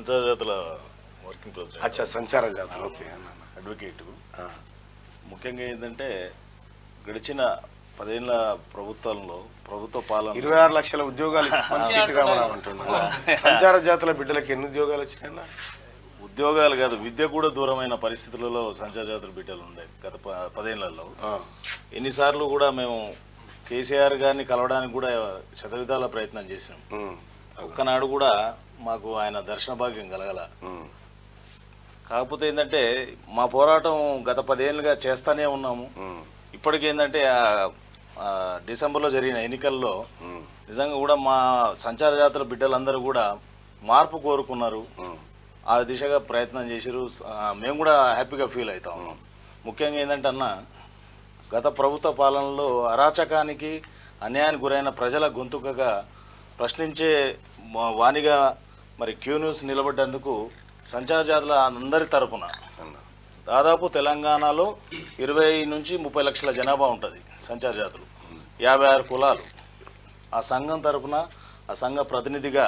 సంచార జాతుల working president. అచ్చా, సంచార జాతులు. ఓకే. అడ్వకేట్. ముఖ్యంగా ఏంటంటే గడిచిన 10 ఏళ్ల ప్రభుత్వంలో ప్రభుత్వ పాలన 26 లక్షల ఉద్యోగాలు సంచార జాతుల బిడ్డలకు ఎన్ని ఉద్యోగాలు వచ్చినాయన్నా? ఉద్యోగాలు కాదు, విద్య కూడా దూరమైన పరిస్థితులలో సంచార జాతుల బిడ్డలు ఉండే గత 10 ఏళ్లలో. ఎన్నిసార్లు కూడా మేము కేసీఆర్ గారిని కలవడానికి కూడా శతవిధాల ప్రయత్నం చేసినాం. ఒక్కనాడు కూడా మాకు ఆయన దర్శన భాగ్యం కలగల. కాకపోతే ఏంటంటే మా పోరాటం గత 10 ఏళ్ళుగా చేస్తానే ఉన్నాము. ఇప్పటికి ఏంటంటే డిసెంబర్లో జరిగిన ఎన్నికల్లో నిజంగా కూడా మా సంచార జాతుల బిడ్డలందరూ కూడా మార్పు కోరుకున్నారు. ఆ దిశగా ప్రయత్నం చేసారు. మేము కూడా హ్యాపీగా ఫీల్ అవుతా ఉన్నాం. ముఖ్యంగా ఏంటంటే అన్న, గత ప్రభుత్వ పాలనలో అరాచకానికి అన్యాయానికి గురైన ప్రజల గొంతుకగా ప్రశ్నించే వాణిగా మరి క్యూ న్యూస్ నిలబడ్డందుకు సంచార జాతుల అందరి తరపున దాదాపు తెలంగాణలో 20 నుంచి 30 లక్షల జనాభా ఉంటుంది సంచార జాతులు, 56 కులాలు. ఆ సంఘం తరపున ఆ సంఘ ప్రతినిధిగా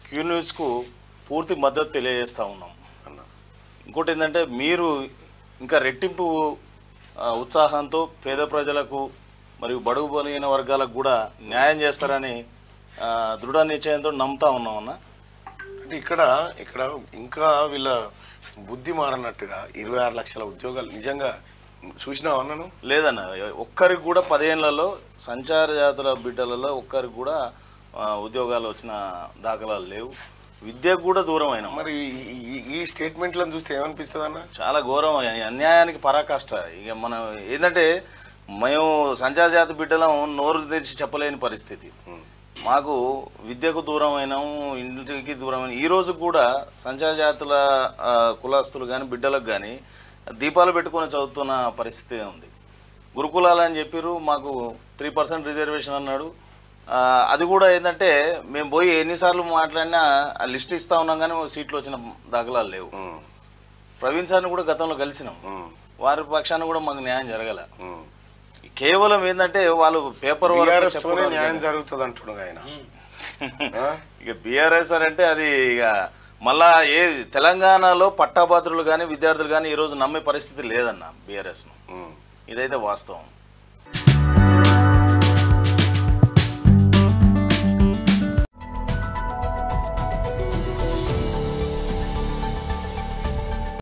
క్యూ న్యూస్కు పూర్తి మద్దతు తెలియజేస్తూ ఉన్నాం. ఇంకోటి ఏంటంటే మీరు ఇంకా రెట్టింపు ఉత్సాహంతో పేద ప్రజలకు మరియు బడుగు బలహీన వర్గాలకు కూడా న్యాయం చేస్తారని దృఢ నిశ్చయంతో నమ్ముతా ఉన్నాం అన్న. అంటే ఇక్కడ ఇంకా వీళ్ళ బుద్ధి మారనట్టుగా 26 లక్షల ఉద్యోగాలు నిజంగా చూసినావా అన్నాను? లేదన్న, ఒక్కరికి కూడా 10 ఏళ్లలో సంచార జాతుల బిడ్డలలో ఒక్కరికి కూడా ఉద్యోగాలు వచ్చిన దాఖలాలు లేవు. విద్యకు కూడా దూరం అయినా. మరి ఈ స్టేట్మెంట్లను చూస్తే ఏమనిపిస్తుంది అన్న? చాలా ఘోరం, అన్యాయానికి పరాకాష్ట. ఇక మనం ఏంటంటే మేము సంచార జాతి బిడ్డలం నోరు తెరిచి చెప్పలేని పరిస్థితి. మాకు విద్యకు దూరం అయినాము, ఇంటికి దూరమైన. ఈరోజు కూడా సంచార జాతుల కులస్తులు కానీ బిడ్డలకు కానీ దీపాలు పెట్టుకొని చదువుతున్న పరిస్థితి ఉంది. గురుకులాలు అని చెప్పారు, మాకు 3% రిజర్వేషన్ అన్నాడు. అది కూడా ఏంటంటే మేము పోయి ఎన్నిసార్లు మాట్లాడినా ఆ లిస్ట్ ఇస్తా ఉన్నాం కానీ సీట్లు వచ్చిన దాఖలాలు లేవు. ప్రవీణ్ సార్ని కూడా గతంలో కలిసినాం, వారి పక్షాన్ని కూడా మాకు న్యాయం జరగల. కేవలం ఏంటంటే వాళ్ళు పేపర్ న్యాయం జరుగుతుంది అంటున్నారు ఆయన. ఇక బీఆర్ఎస్ అంటే అది ఇక మళ్ళా తెలంగాణలో పట్టాభద్రులు కానీ విద్యార్థులు కానీ ఈరోజు నమ్మే పరిస్థితి లేదన్న బీఆర్ఎస్ను. ఇదైతే వాస్తవం.